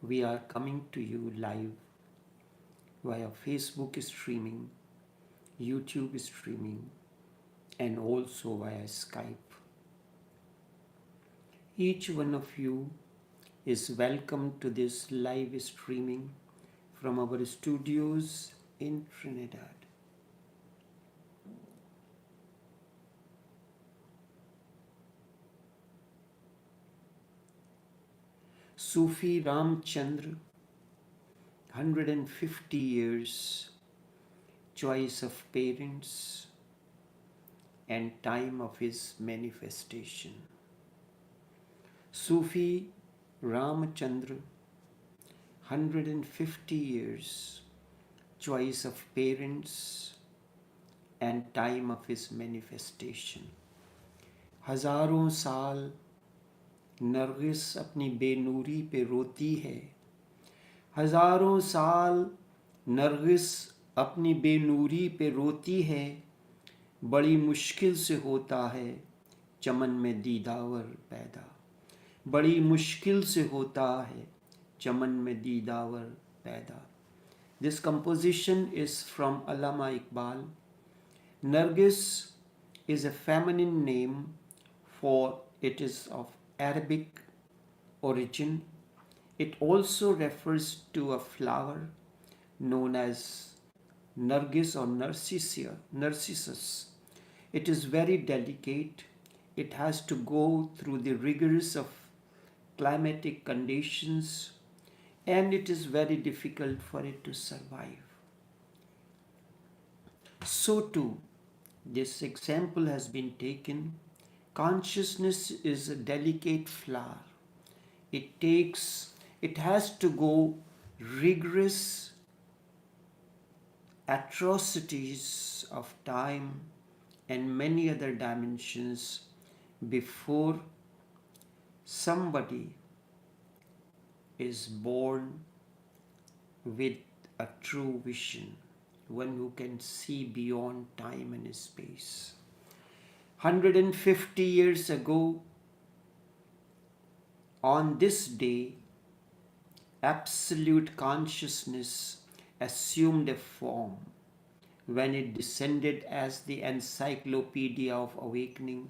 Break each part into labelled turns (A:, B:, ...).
A: We are coming to you live via Facebook streaming, YouTube streaming, and also via Skype. Each one of you is welcome to this live streaming from our studios in Trinidad. Sufi Ramchandra, 150 years, choice of parents and time of his manifestation. Sufi Ramchandra, 150 years, choice of parents and time of his manifestation. हजारों साल नरगिस अपनी बेनूरी पे रोती है, हजारों साल नरगिस अपनी बेनूरी पे रोती है, बड़ी मुश्किल से होता है चमन में दीदावर पैदा, बड़ी मुश्किल से होता है चमन में दीदावर पैदा. This composition is from Allama Iqbal. Nargis is a feminine name for it is of Arabic origin. It also refers to a flower known as Nargis or Narcissus. It is very delicate. It has to go through the rigors of climatic conditions, and it is very difficult for it to survive. So too, this example has been taken. Consciousness is a delicate flower. It has to go rigorous atrocities of time and many other dimensions before somebody is born with a true vision, one who can see beyond time and space. 150 years ago, on this day, absolute consciousness assumed a form when it descended as the Encyclopedia of Awakening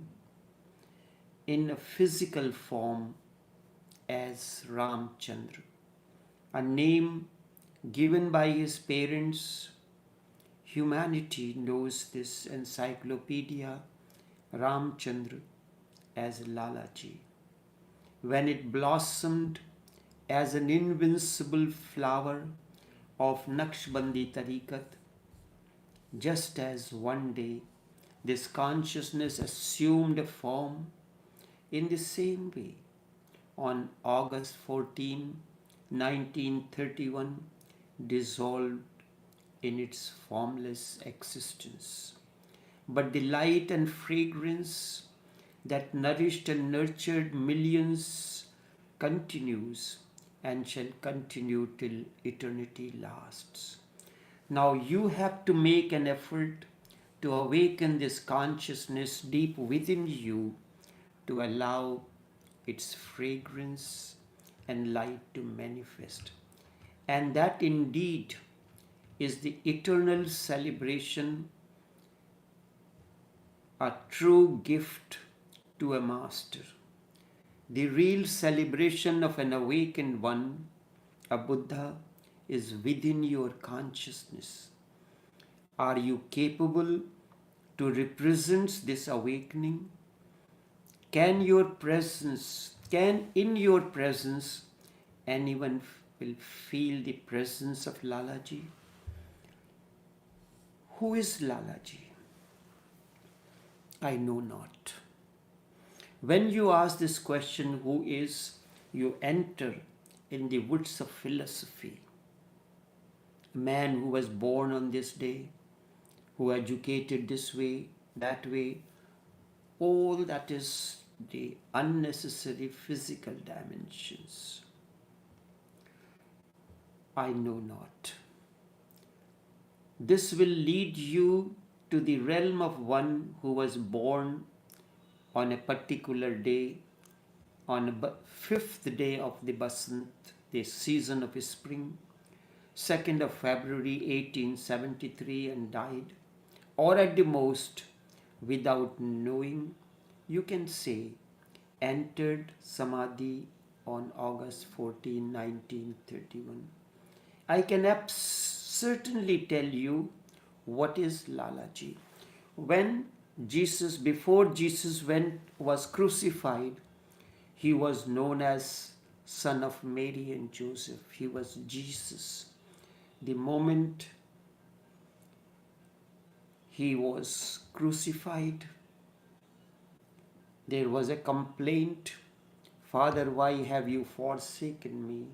A: in a physical form as Ramchandra, a name given by his parents. Humanity knows this Encyclopedia Ramchandra as Lalaji. When it blossomed as an invincible flower of Naqshbandi Tariqat, just as one day this consciousness assumed a form, in the same way, on August 14, 1931, dissolved in its formless existence. But the light and fragrance that nourished and nurtured millions continues and shall continue till eternity lasts. Now you have to make an effort to awaken this consciousness deep within you to allow its fragrance and light to manifest. And that indeed is the eternal celebration, a true gift to a master. The real celebration of an awakened one, a Buddha, is within your consciousness. Are you capable to represent this awakening? Can in your presence anyone will feel the presence of Lalaji? Who is Lalaji? I know not. When you ask this question, who is, you enter in the woods of philosophy. A man who was born on this day, who educated this way, that way, all that is the unnecessary physical dimensions. I know not. This will lead you to the realm of one who was born on a particular day, on the 5th day of the Basant, the season of spring, 2nd of February 1873, and died, or at the most, without knowing, you can say, entered Samadhi on August 14, 1931. I can certainly tell you what is Lalaji. Before Jesus was crucified, he was known as son of Mary and Joseph. He was Jesus. The moment he was crucified, there was a complaint, Father, why have you forsaken me?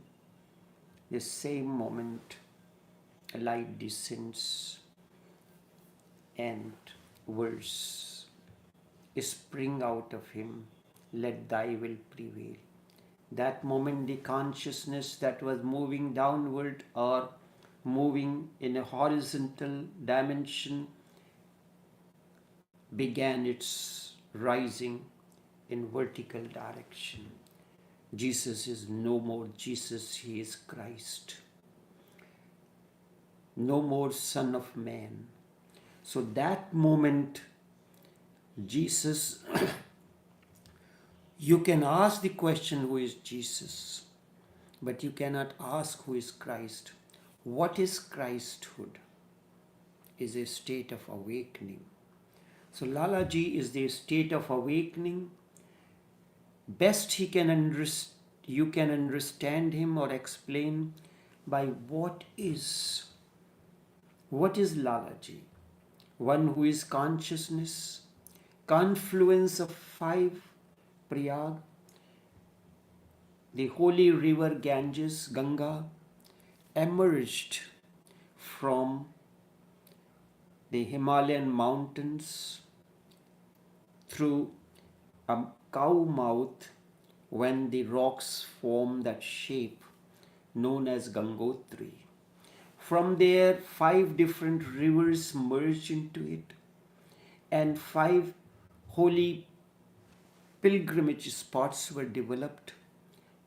A: The same moment, a light descends and words spring out of him, let thy will prevail. That moment, the consciousness that was moving downward or moving in a horizontal dimension began its rising in vertical direction. Jesus is no more Jesus, he is Christ. No more Son of Man. So that moment, Jesus, you can ask the question, who is Jesus? But you cannot ask who is Christ. What is Christhood? Is a state of awakening. So Lalaji is the state of awakening. Best you can understand him or explain by what is Lalaji? One who is consciousness, confluence of 5 Prayag, the holy river Ganges, Ganga, emerged from the Himalayan mountains through a cow mouth when the rocks form that shape known as Gangotri. From there, 5 different rivers merged into it, and 5 holy pilgrimage spots were developed.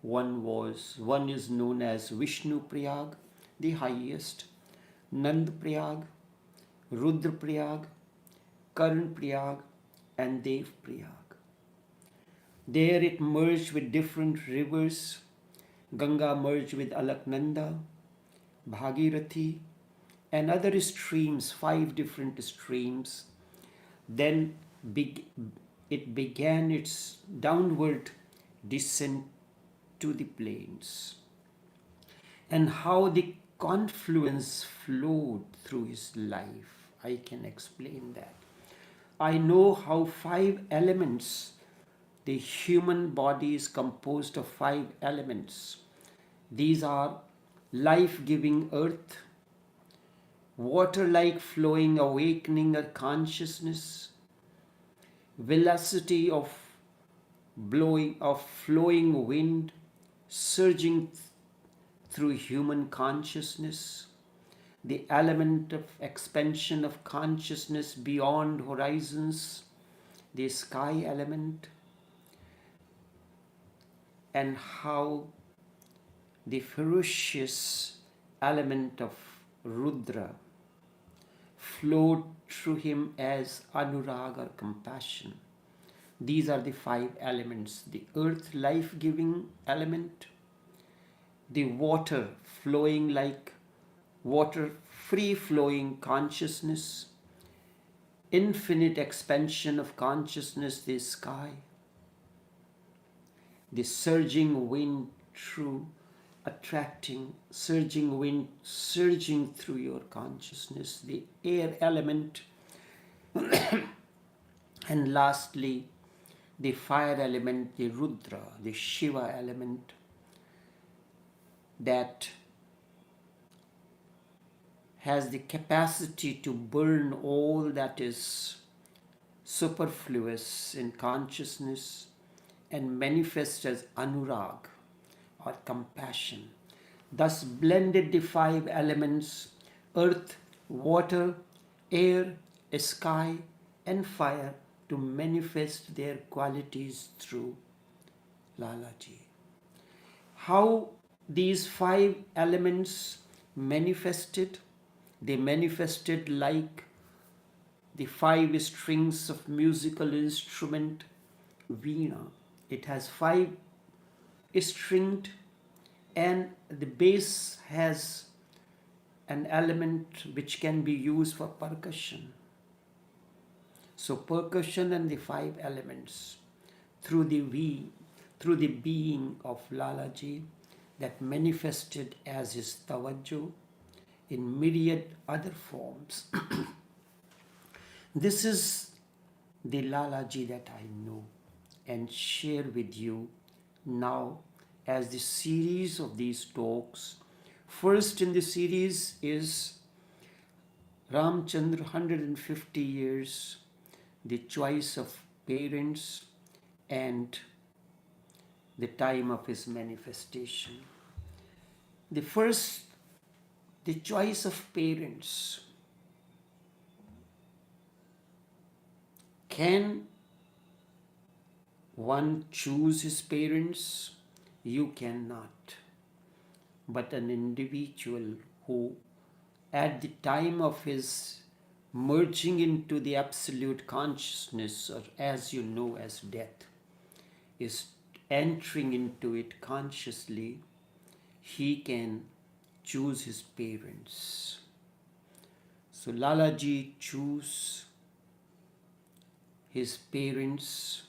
A: One is known as Vishnu Prayag, the highest, Nand Prayag, Rudra Prayag, Karan Prayag, and Dev Prayag. There it merged with different rivers. Ganga merged with Alaknanda, Bhagirathi, and other streams, 5 different streams. Then it began its downward descent to the plains. And how the confluence flowed through his life, I can explain that. I know how 5 elements, the human body is composed of 5 elements. These are life-giving earth, water-like flowing awakening or consciousness, velocity of flowing wind surging through human consciousness, the element of expansion of consciousness beyond horizons, the sky element, and how the ferocious element of Rudra flowed through him as anurag or compassion. These are the 5 elements: the earth life-giving element, the water flowing like water, free-flowing consciousness, infinite expansion of consciousness, the sky, the surging wind through surging wind surging through your consciousness, the air element, and lastly, the fire element, the Rudra, the Shiva element, that has the capacity to burn all that is superfluous in consciousness and manifest as anurag or compassion. Thus blended the 5 elements, earth, water, air, sky, and fire, to manifest their qualities through Lalaji. How these five elements manifested. They manifested like the five strings of musical instrument veena. It has five stringed, and the bass has an element which can be used for percussion. So percussion and the five elements through through the being of Lalaji that manifested as his tawajjuh in myriad other forms. This is the Lalaji that I know and share with you now as the series of these talks. First in the series is Ramchandra, 150 years, the choice of parents and the time of his manifestation. The first, the choice of parents. Can one choose his parents? You cannot. But an individual who, at the time of his merging into the absolute consciousness, or as you know as death, is entering into it consciously, he can choose his parents. So Lalaji chose his parents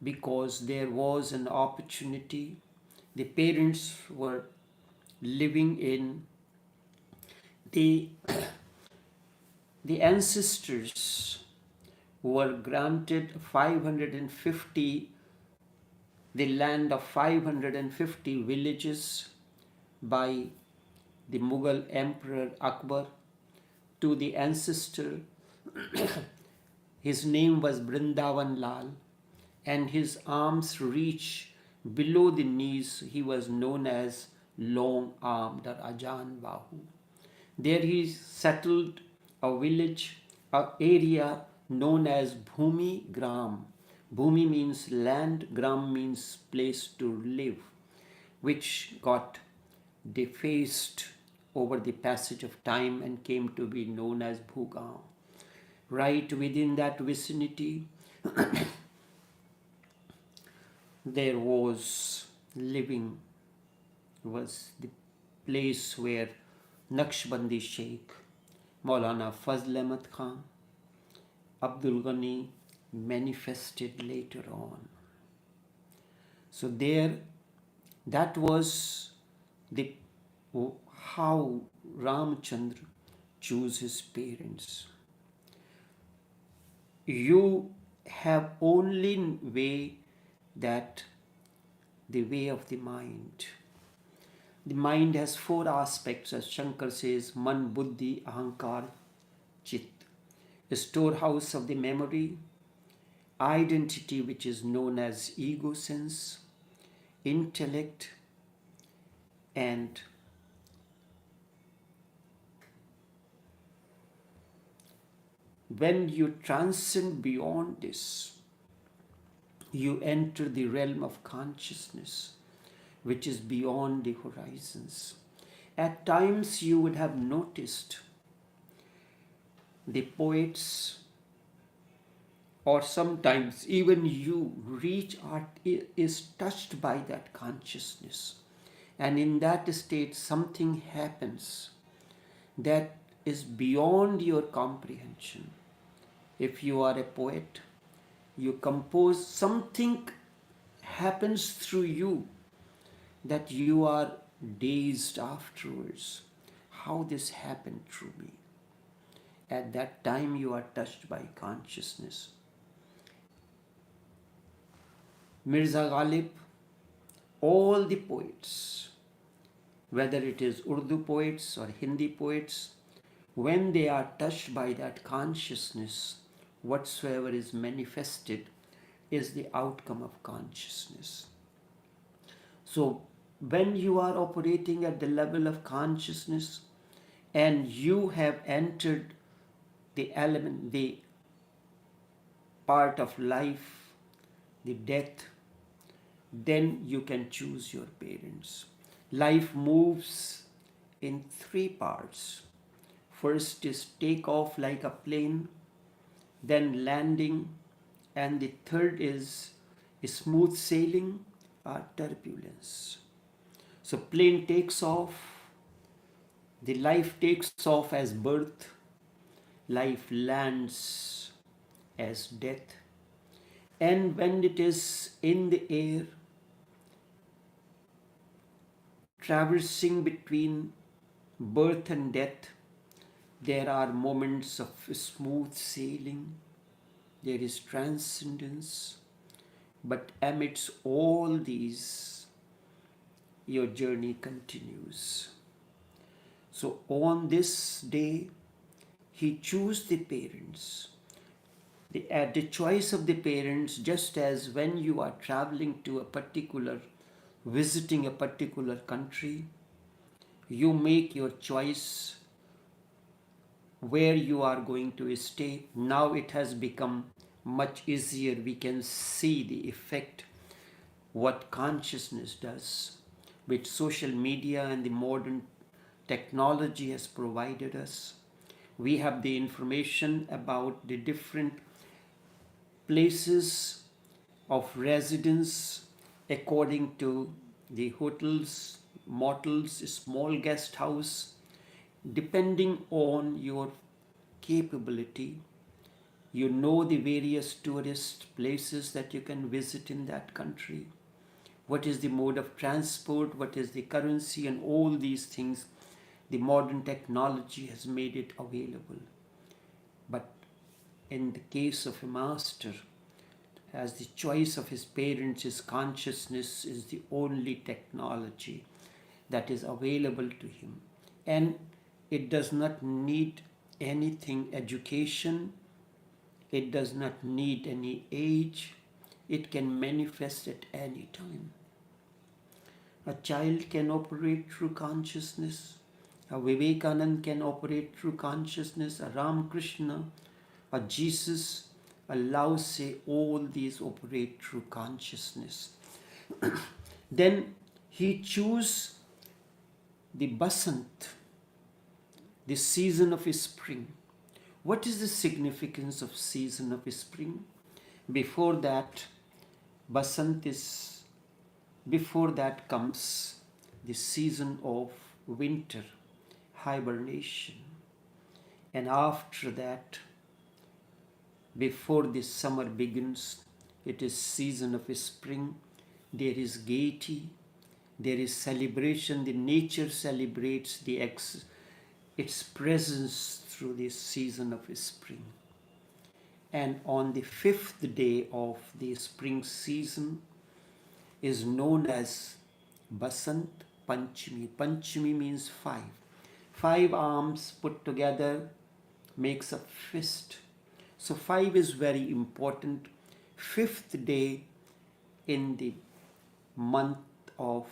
A: because there was an opportunity. The parents were living in the ancestors were granted 550, the land of 550 villages by the Mughal Emperor Akbar to the ancestor. His name was Brindavan Lal, and his arms reach below the knees. He was known as long-armed or Ajan Bahu. There he settled a village, an area known as Bhumi Gram. Bhumi means land, Gram means place to live, which got defaced over the passage of time and came to be known as Bhugam. Right within that vicinity, there was the place where Naqshbandi Sheikh, Maulana Fazl Ahmad Khan, Abdul Ghani manifested later on. So there, that was the how Ramchandra chose his parents. You have only way that the way of the mind. The mind has four aspects, as Shankar says, Man, Buddhi, Ahankar, Chit. A storehouse of the memory, identity which is known as ego sense, intellect, and when you transcend beyond this, you enter the realm of consciousness, which is beyond the horizons. At times you would have noticed the poets, or sometimes even you reach art is touched by that consciousness, and in that state something happens that is beyond your comprehension. If you are a poet, you compose, something happens through you that you are dazed afterwards. How this happened through me? At that time you are touched by consciousness. Mirza Ghalib, all the poets, whether it is Urdu poets or Hindi poets, when they are touched by that consciousness, whatsoever is manifested is the outcome of consciousness. So when you are operating at the level of consciousness and you have entered the element, the part of life, the death, then you can choose your parents. Life moves in three parts. First is take off like a plane, then landing, and the third is smooth sailing or turbulence. So plane takes off, the life takes off as birth, life lands as death, and when it is in the air, traversing between birth and death, there are moments of smooth sailing, there is transcendence, but amidst all these, your journey continues. So on this day, he chose the parents. At the choice of the parents, just as when you are traveling to a particular, visiting a particular country, you make your choice where you are going to stay. Now it has become much easier. We can see the effect what consciousness does, which social media and the modern technology has provided us. We have the information about the different places of residence according to the hotels, motels, small guest house, depending on your capability. You know the various tourist places that you can visit in that country. What is the mode of transport? What is the currency? And all these things, the modern technology has made it available. But in the case of a master, as the choice of his parents, his consciousness is the only technology that is available to him. And it does not need anything, education, it does not need any age, it can manifest at any time. A child can operate through consciousness, a Vivekananda can operate through consciousness, a Ramakrishna, a Jesus, a Lao Tse, all these operate through consciousness. Then he chose the Basant, the season of spring. What is the significance of season of spring? Before that, Basant is, before that comes the season of winter, hibernation. And after that, before the summer begins, it is season of spring. There is gaiety, there is celebration. The nature celebrates its presence through this season of spring. And on the 5th day of the spring season is known as Basant Panchami. Panchami means 5. 5 arms put together makes a fist. So 5 is very important. 5th day in the month of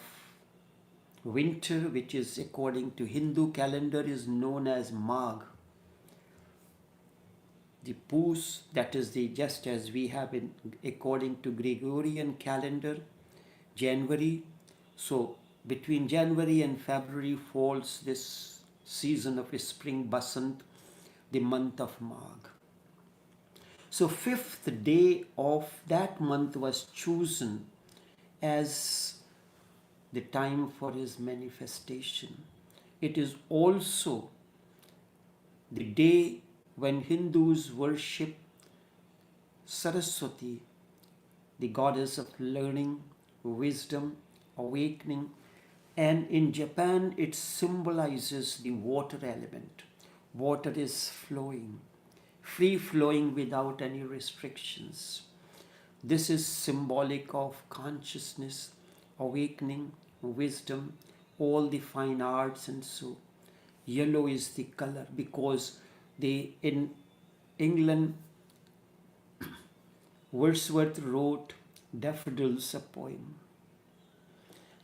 A: winter, which is according to Hindu calendar, is known as Magh. The Poos, that is the, just as we have in according to Gregorian calendar, January. So between January and February falls this season of spring, Basant, the month of Magh. So 5th day of that month was chosen as the time for his manifestation. It is also the day when Hindus worship Saraswati, the goddess of learning, wisdom, awakening, and in Japan it symbolizes the water element. Water is flowing, free flowing without any restrictions. This is symbolic of consciousness, awakening, wisdom, all the fine arts, and so yellow is the color because in England, Wordsworth wrote Daffodils, a poem.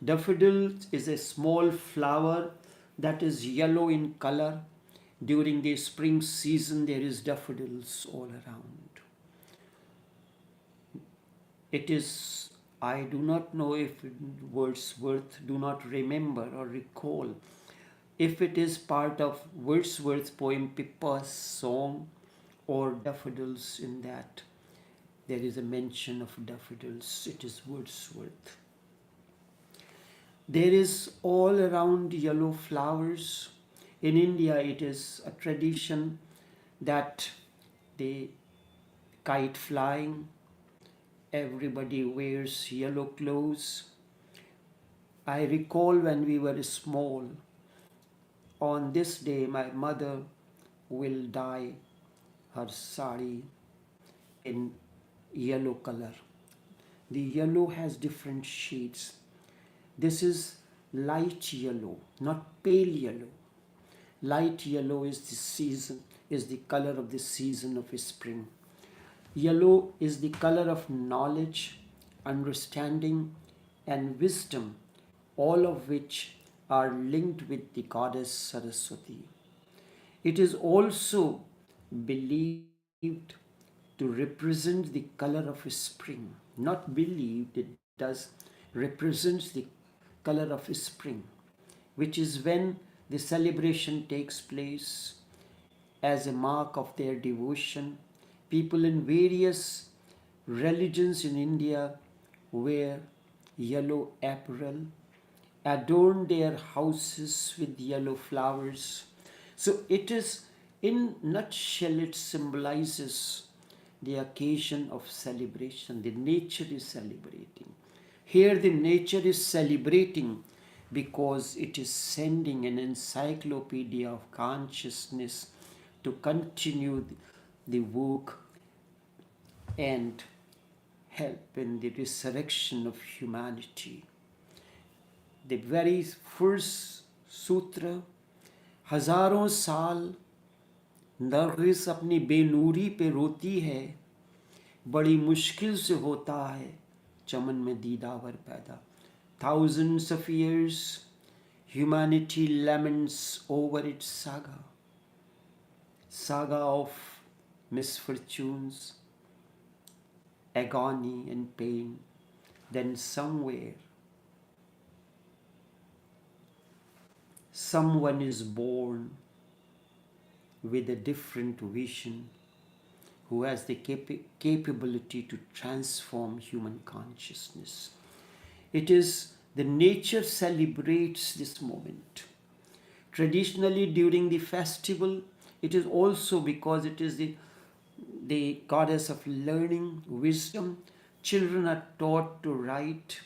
A: Daffodil is a small flower that is yellow in color. During the spring season, there is daffodils all around. It is I do not know if Wordsworth, do not remember or recall if it is part of Wordsworth's poem Pippa's Song or daffodils in that. There is a mention of daffodils. It is Wordsworth. There is all around yellow flowers. In India, it is a tradition that they kite flying. Everybody wears yellow clothes. I recall when we were small, on this day my mother will dye her sari in yellow color. The yellow has different shades. This is light yellow, not pale yellow. Light yellow is the season, is the color of the season of spring. Yellow is the color of knowledge, understanding, and wisdom, all of which are linked with the goddess Saraswati. It is also believed to represent the color of spring. Not believed, it does represents the color of spring, which is when the celebration takes place as a mark of their devotion. People in various religions in India wear yellow apparel, adorn their houses with yellow flowers. So it is, in nutshell, it symbolizes the occasion of celebration. The nature is celebrating. Here the nature is celebrating because it is sending an encyclopedia of consciousness to continue the work and help in the resurrection of humanity. The very first sutra, हजारों साल नरगिस अपनी बेनूरी पे रोती है, बड़ी मुश्किल से होता है चमन में दीदावर पैदा. Thousands of years humanity laments over its saga of misfortunes, agony and pain. Then somewhere someone is born with a different vision, who has the capability to transform human consciousness. It is the nature celebrates this moment. Traditionally during the festival, it is also because it is the goddess of learning, wisdom. Children are taught to write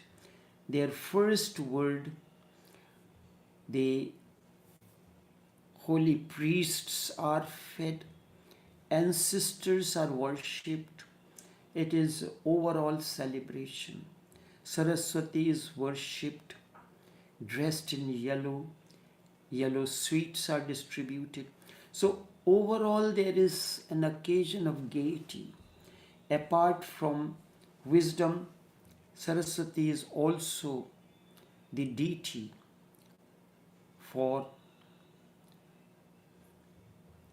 A: their first word. The holy priests are fed, ancestors are worshipped. It is overall celebration. Saraswati is worshipped, dressed in yellow. Yellow sweets are distributed. So overall there is an occasion of gaiety. Apart from wisdom, Saraswati is also the deity for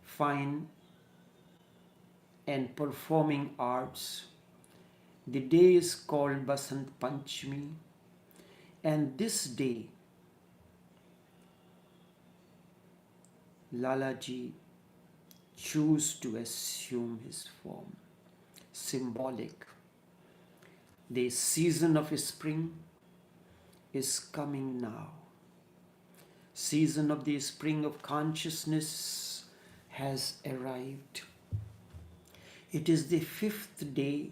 A: fine and performing arts. The day is called Basant Panchami, and this day Lalaji chose to assume his form, symbolic. The season of spring is coming now. Season of the spring of consciousness has arrived. It is the fifth day.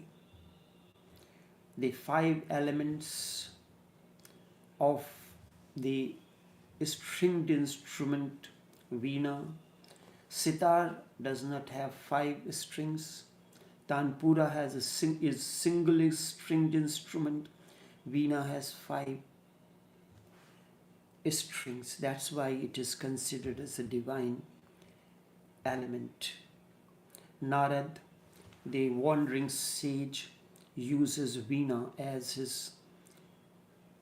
A: The 5 elements of the stringed instrument Veena. Sitar does not have 5 strings. Tanpura has is single stringed instrument. Veena has 5 strings. That's why it is considered as a divine element. Narad, the wandering sage, uses Veena as his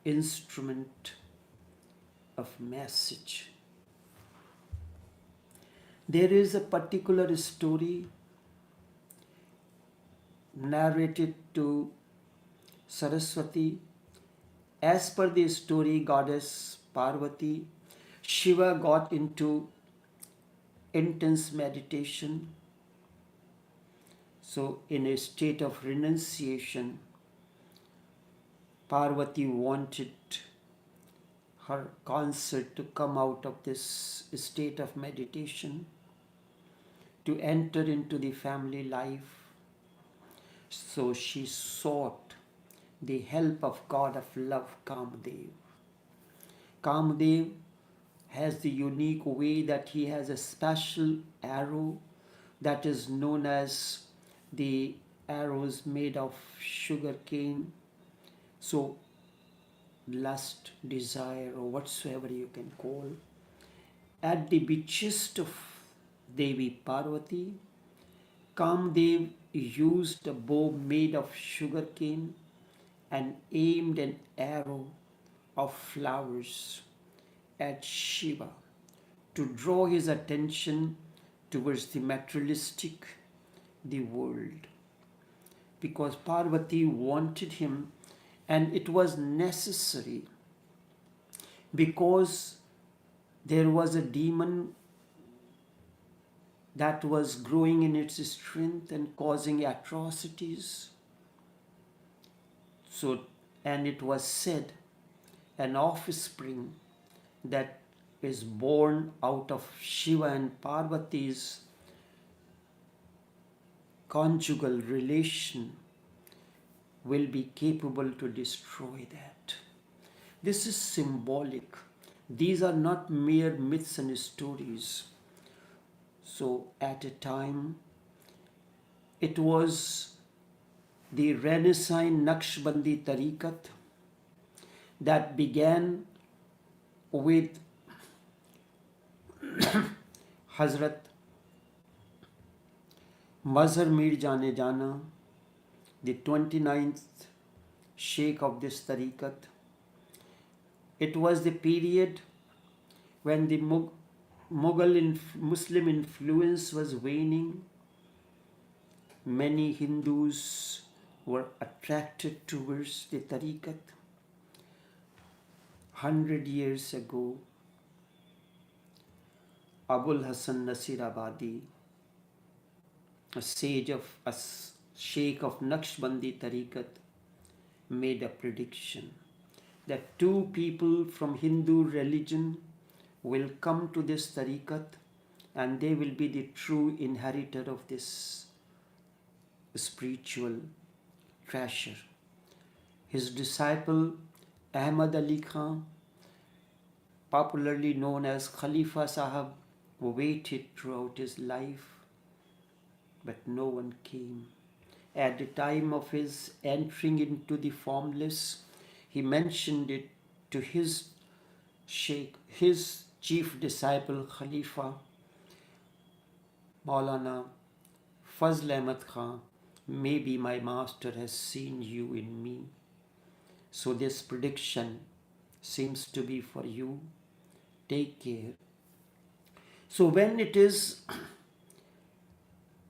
A: instrument of message. There is a particular story narrated to Saraswati. As per the story, goddess Parvati, Shiva got into intense meditation. So, in a state of renunciation, Parvati wanted her consort to come out of this state of meditation, to enter into the family life. So she sought the help of God of love, Kamadev. Kamadev has the unique way that he has a special arrow that is known as the arrows made of sugar cane. So lust, desire, or whatsoever you can call, at the behest of Devi Parvati, Kamadev used a bow made of sugar cane and aimed an arrow of flowers at Shiva to draw his attention towards the materialistic, the world. Because Parvati wanted him, and it was necessary, because there was a demon that was growing in its strength and causing atrocities. So, and it was said, an offspring that is born out of Shiva and Parvati's conjugal relation will be capable to destroy that. This is symbolic. These are not mere myths and stories. So at a time, it was the Renaissance Naqshbandi Tariqat that began with Hazrat Mazhar Mir Jane Jana, the 29th Sheikh of this Tariqat. It was the period when the Mughal Muslim influence was waning. Many Hindus were attracted towards the Tariqat. 100 years ago, Abul Hasan Nasir Abadi, a sheikh of Naqshbandi Tariqat, made a prediction that two people from Hindu religion will come to this Tariqat and they will be the true inheritor of this spiritual treasure. His disciple Ahmad Ali Khan, popularly known as Khalifa Sahab, waited throughout his life, but no one came. At the time of his entering into the formless, he mentioned it to his sheikh, his chief disciple Khalifa Maulana Fazl Ahmad Khan. Maybe my master has seen you in me. So this prediction seems to be for you. Take care. So when it is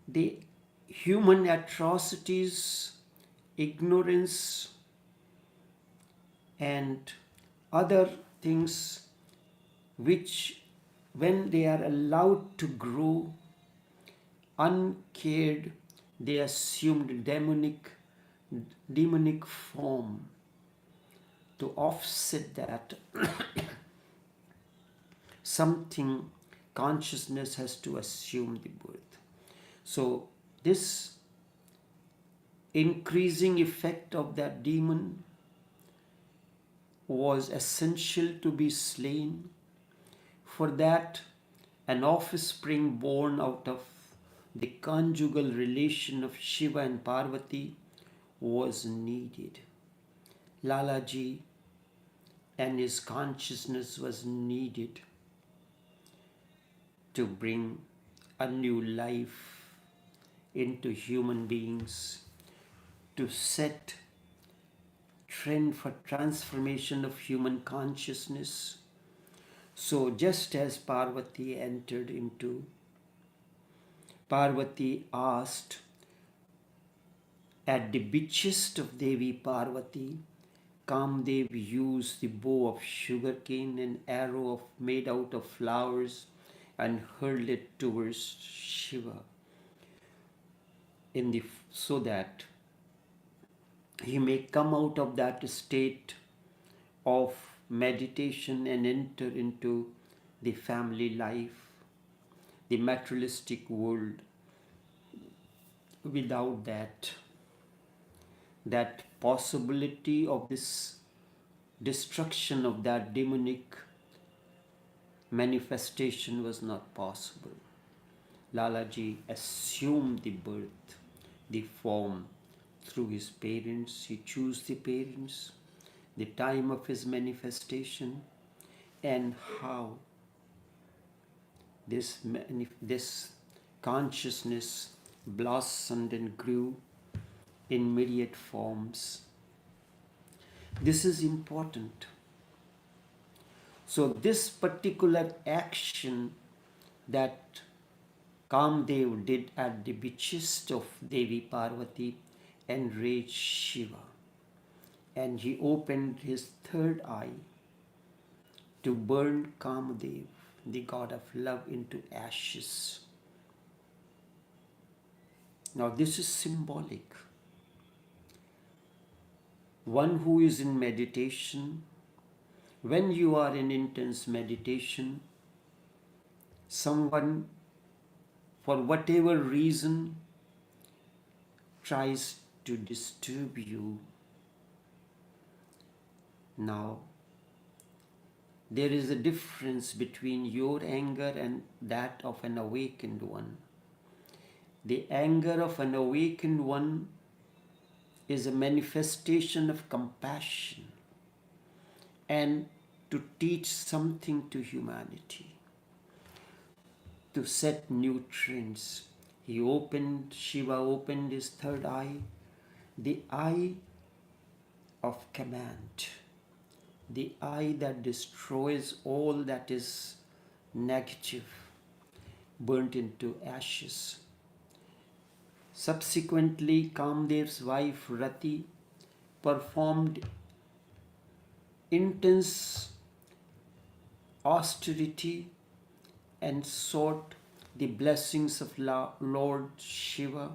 A: the human atrocities, ignorance, and other things which, when they are allowed to grow uncared, they assumed demonic form. To offset that, something, consciousness has to assume the birth. So this increasing effect of that demon was essential to be slain. For that, an offspring born out of the conjugal relation of Shiva and Parvati was needed. Lalaji and his consciousness was needed to bring a new life into human beings, to set trend for transformation of human consciousness. So just as Parvati asked At the behest of Devi Parvati, Kamdev used the bow of sugarcane and arrow made out of flowers and hurled it towards Shiva so that he may come out of that state of meditation and enter into the family life, the materialistic world. Without that possibility of this destruction of that demonic manifestation was not possible. Lalaji assumed the birth, the form through his parents. He chose the parents, the time of his manifestation, and how this consciousness blossomed and grew in myriad forms. This is important. So this particular action that Kamdev did at the behest of Devi Parvati enraged Shiva, and he opened his third eye to burn Kamdev, the god of love, into ashes. Now this is symbolic. One who is in meditation, when you are in intense meditation, someone, for whatever reason, tries to disturb you. Now, there is a difference between your anger and that of an awakened one. The anger of an awakened one is a manifestation of compassion and to teach something to humanity, to set new trends. Shiva opened his third eye, the eye of command, the eye that destroys all that is negative, burnt into ashes. Subsequently, Kamdev's wife Rati performed intense austerity and sought the blessings of Lord Shiva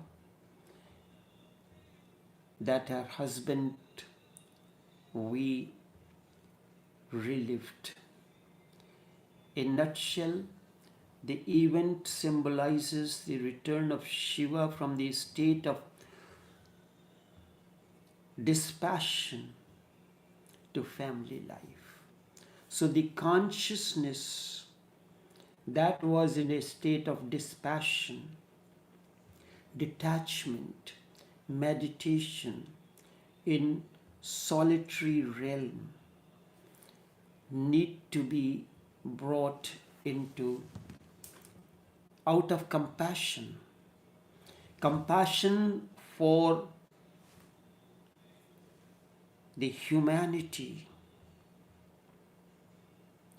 A: that her husband we relived. In a nutshell, the event symbolizes the return of Shiva from the state of dispassion to family life. So the consciousness that was in a state of dispassion, detachment, meditation, in solitary realm need to be brought into out of compassion. Compassion for the humanity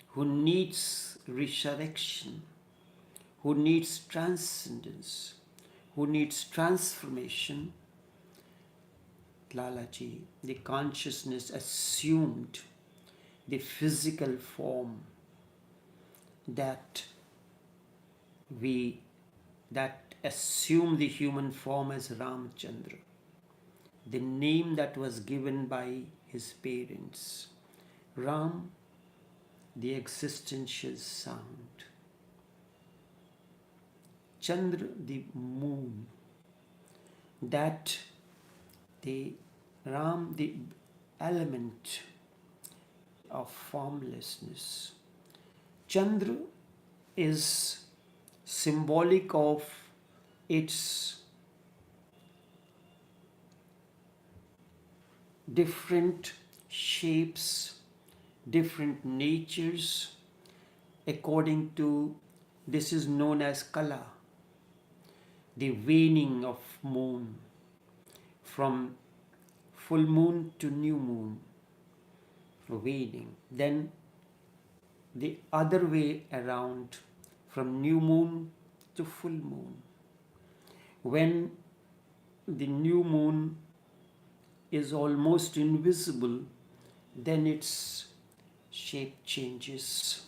A: who needs resurrection, who needs transcendence, who needs transformation. Lalaji, the consciousness assumed the physical form that assume the human form as Ramchandra, the name that was given by his parents. Ram, the existential sound. Chandra, the moon. That the Ram, the element of formlessness. Chandra is symbolic of its different shapes, different natures, according to, this is known as Kala, the waning of moon, from full moon to new moon, waning. Then the other way around, from new moon to full moon. When the new moon is almost invisible, then its shape changes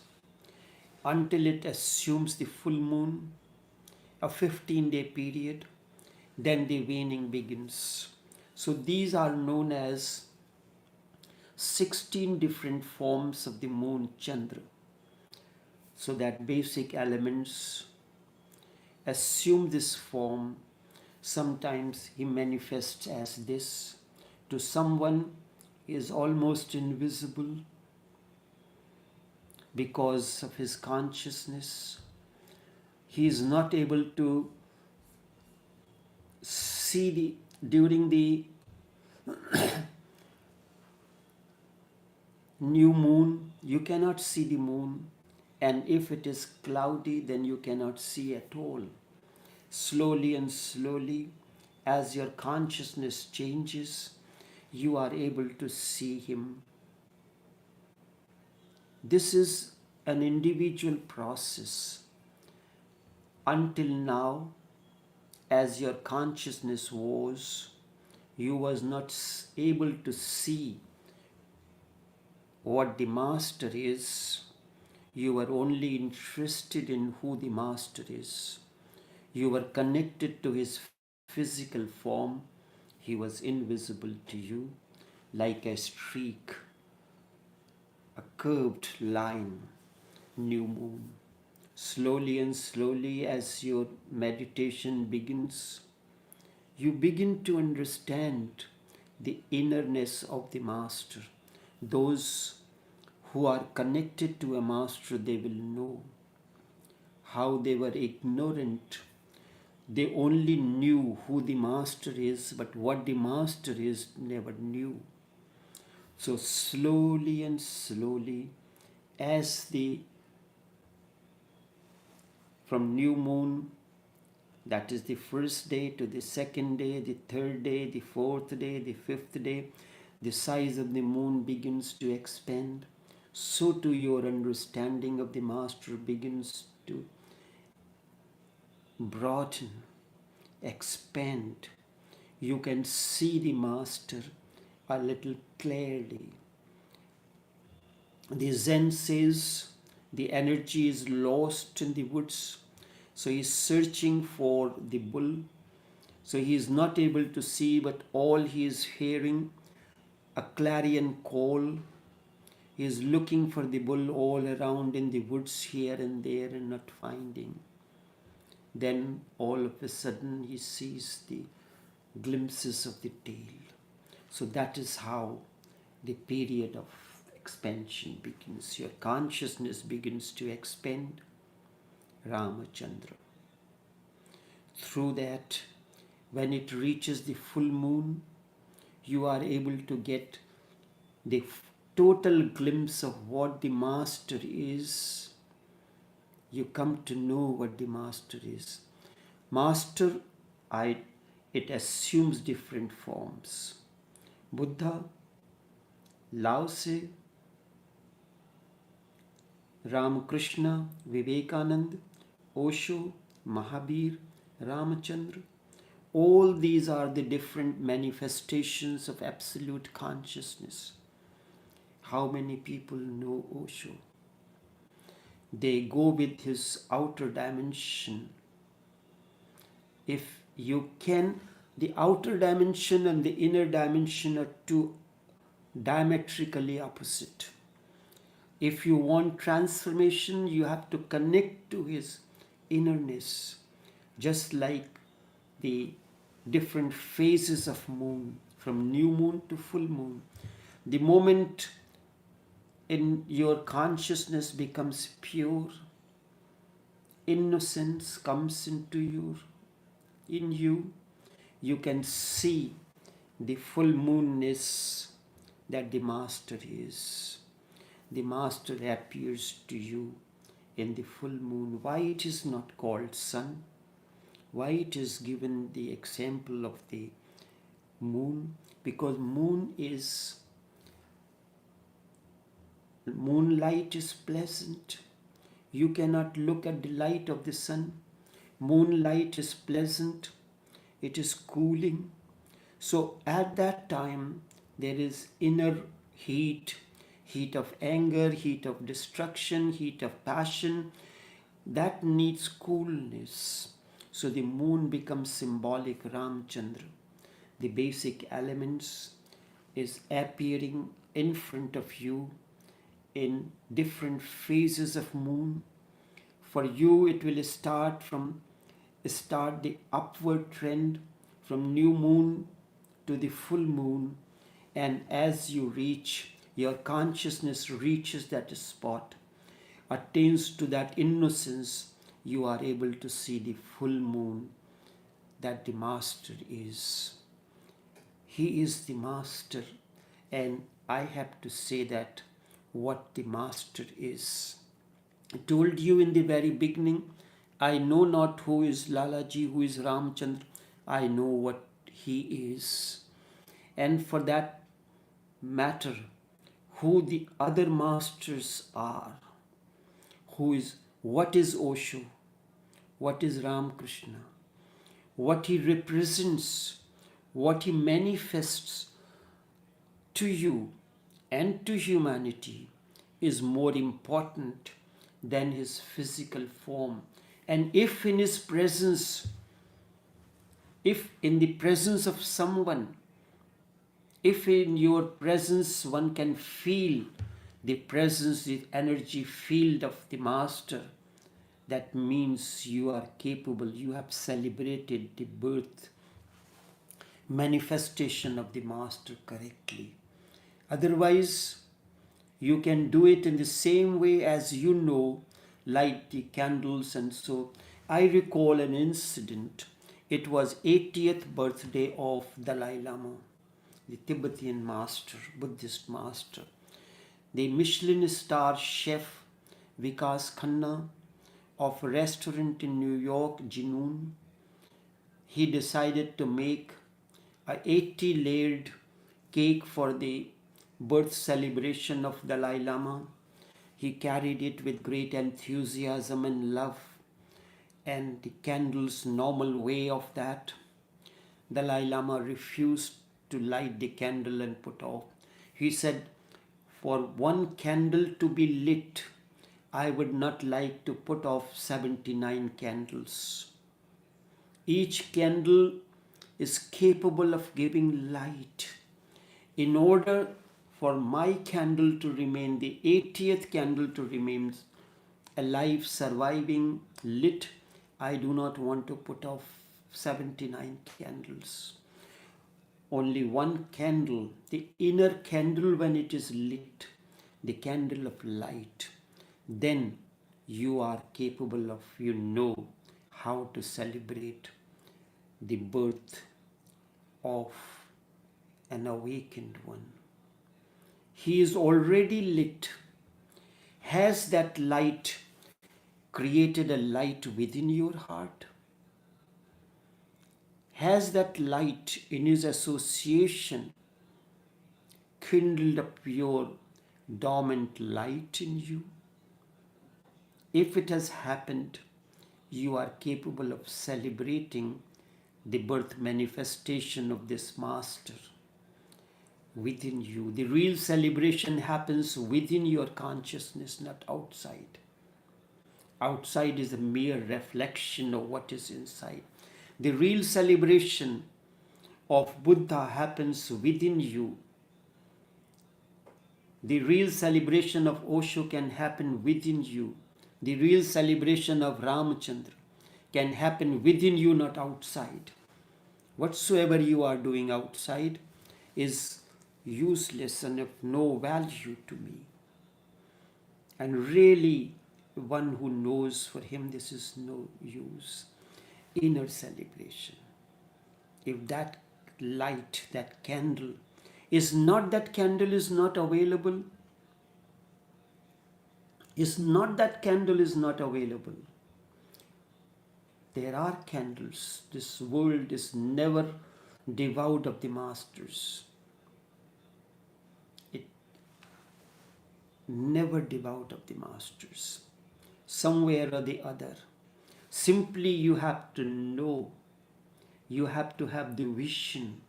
A: until it assumes the full moon, a 15-day period, then the waning begins. So these are known as 16 different forms of the moon Chandra. So that basic elements assume this form. Sometimes he manifests as this. To someone, he is almost invisible because of his consciousness. He is not able to see during the new moon, you cannot see the moon, and if it is cloudy, then you cannot see at all. Slowly and slowly, as your consciousness changes, you are able to see him. This is an individual process. Until now, as your consciousness was, you was not able to see what the master is. You were only interested in who the master is. You were connected to his physical form. He was invisible to you, like a streak, a curved line, new moon. Slowly and slowly, as your meditation begins, you begin to understand the innerness of the master. Those who are connected to a master, they will know how they were ignorant. They only knew who the master is, but what the master is, never knew. So slowly and slowly, as from new moon, that is the first day, to the second day, the third day, the fourth day, the fifth day, the size of the moon begins to expand. So too your understanding of the master begins to broaden, expand. You can see the master a little clearly. The Zen says the energy is lost in the woods. So he is searching for the bull. So he is not able to see, but all he is hearing, a clarion call. He is looking for the bull all around in the woods here and there and not finding. Then all of a sudden he sees the glimpses of the tail. So that is how the period of expansion begins. Your consciousness begins to expand. Ramchandra. Through that, when it reaches the full moon, you are able to get the total glimpse of what the master is. You come to know what the master is. Master, it assumes different forms. Buddha, Lao Tse, Ramakrishna, Vivekananda, Osho, Mahabir, Ramchandra. All these are the different manifestations of absolute consciousness. How many people know Osho? They go with his outer dimension. If you can, the outer dimension and the inner dimension are two diametrically opposite. If you want transformation, you have to connect to his innerness, just like the different phases of moon, from new moon to full moon. The moment in your consciousness becomes pure, innocence comes into you, you can see the full moonness that the master is. The master appears to you in the full moon. Why it is not called sun? Why it is given the example of the moon? Because moonlight is pleasant. You cannot look at the light of the sun. Moonlight is pleasant. It is cooling. So at that time, there is inner heat, heat of anger, heat of destruction, heat of passion, that needs coolness. So the moon becomes symbolic Ramchandra. The basic elements is appearing in front of you in different phases of moon. For you, it will start the upward trend from new moon to the full moon, and as you reach, your consciousness reaches that spot, attains to that innocence, you are able to see the full moon that the master is. He is the master, and I have to say that what the master is. I told you in the very beginning, I know not who is Lalaji, who is Ramchandra. I know what he is. And for that matter, who the other masters are, what is Osho, what is Ramakrishna, what he represents, what he manifests to you and to humanity is more important than his physical form. And if in his presence, if in the presence of someone, if in your presence one can feel the presence, the energy field of the master, that means you are capable, you have celebrated the birth, manifestation of the master correctly. Otherwise, you can do it in the same way as you know, light the candles and so. I recall an incident. It was 80th birthday of Dalai Lama, the Tibetan master, Buddhist master. The Michelin star chef Vikas Khanna of a restaurant in New York, Jinoon, he decided to make a 80-layered cake for the birth celebration of Dalai Lama. He carried it with great enthusiasm and love, and the candles normal way of that. Dalai Lama refused to light the candle and put off. He said, for one candle to be lit, I would not like to put off 79 candles. Each candle is capable of giving light. In order for my candle to remain, the 80th candle to remain alive, surviving, lit, I do not want to put off 79 candles. Only one candle, the inner candle when it is lit, the candle of light, then you are capable of, you know how to celebrate the birth of an awakened one. He is already lit. Has that light created a light within your heart? Has that light in his association kindled up your dormant light in you? If it has happened, you are capable of celebrating the birth manifestation of this master within you. The real celebration happens within your consciousness, not outside. Outside is a mere reflection of what is inside. The real celebration of Buddha happens within you. The real celebration of Osho can happen within you. The real celebration of Ramchandra can happen within you, not outside. Whatsoever you are doing outside is useless and of no value to me. And really, one who knows, for him this is no use. Inner celebration. If that light, that candle is not, that candle is not available, is not that candle is not available. There are candles. This world is never devoid of the masters. It never devoid of the masters. Somewhere or the other. Simply you have to know, you have to have the vision,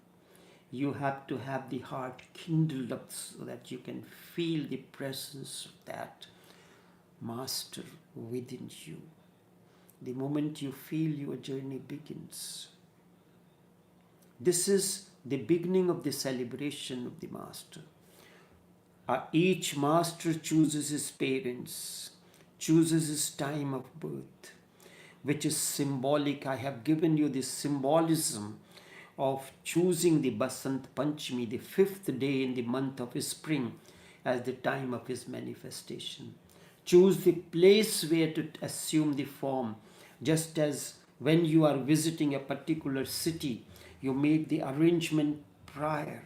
A: You have to have the heart kindled up so that you can feel the presence of that master within you. The moment you feel, your journey begins. This is the beginning of the celebration of the master. Each master chooses his parents, chooses his time of birth, which is symbolic. I have given you the symbolism of choosing the Basant Panchami, the 5th day in the month of spring, as the time of his manifestation. Choose the place where to assume the form, just as when you are visiting a particular city, you make the arrangement prior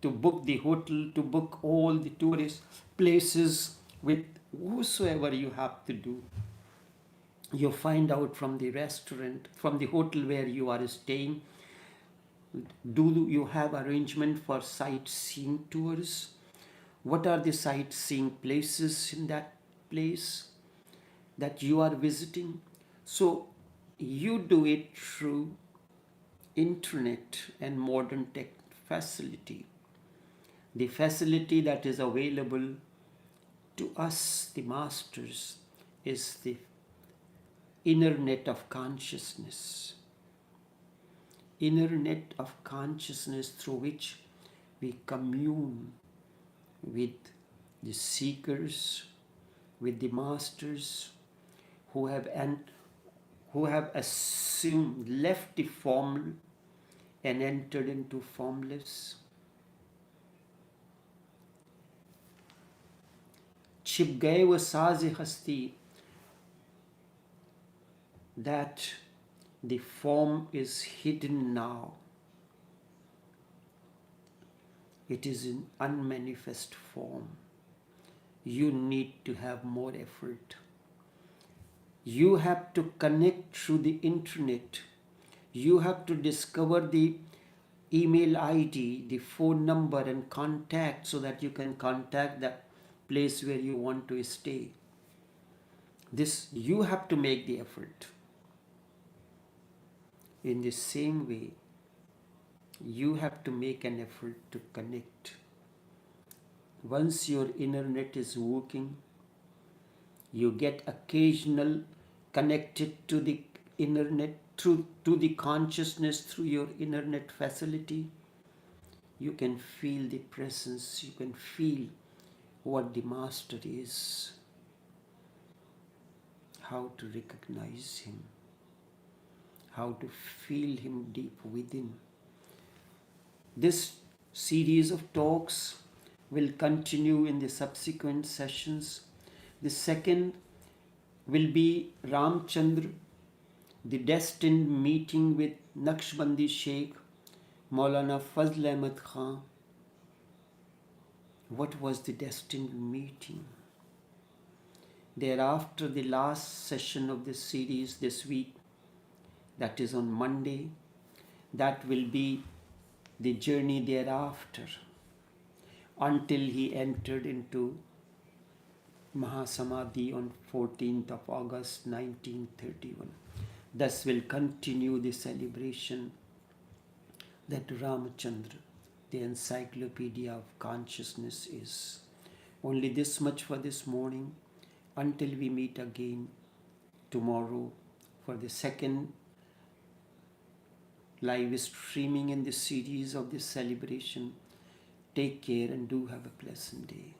A: to book the hotel, to book all the tourist places with whosoever you have to do. You find out from the restaurant, from the hotel where you are staying, do you have arrangement for sightseeing tours? What are the sightseeing places in that place that you are visiting? So you do it through internet and modern tech facility. The facility that is available to us, the masters, is the inner net of consciousness. Inner net of consciousness through which we commune with the seekers, with the masters who have assumed, left the formal and entered into formless. छिप गए वो साज़ हस्ती, that the form is hidden now. It is in unmanifest form. You need to have more effort. You have to connect through the internet. You have to discover the email ID, the phone number and contact so that you can contact that place where you want to stay. This, you have to make the effort. In the same way, you have to make an effort to connect. Once your inner net is working, you get occasional connected to the inner net, to the consciousness through your inner net facility. You can feel the presence, you can feel what the master is, how to recognize him, how to feel him deep within. This series of talks will continue in the subsequent sessions. The second will be Ramchandra, the destined meeting with Naqshbandi Sheikh Maulana Fazl Ahmad Khan. What was the destined meeting? Thereafter, the last session of this series this week, that is on Monday, that will be the journey thereafter until he entered into Mahasamadhi on 14th of August 1931. Thus will continue the celebration that Ramchandra, the Encyclopedia of Consciousness, is. Only this much for this morning, until we meet again tomorrow for the second live streaming in the series of this celebration. Take care and do have a pleasant day.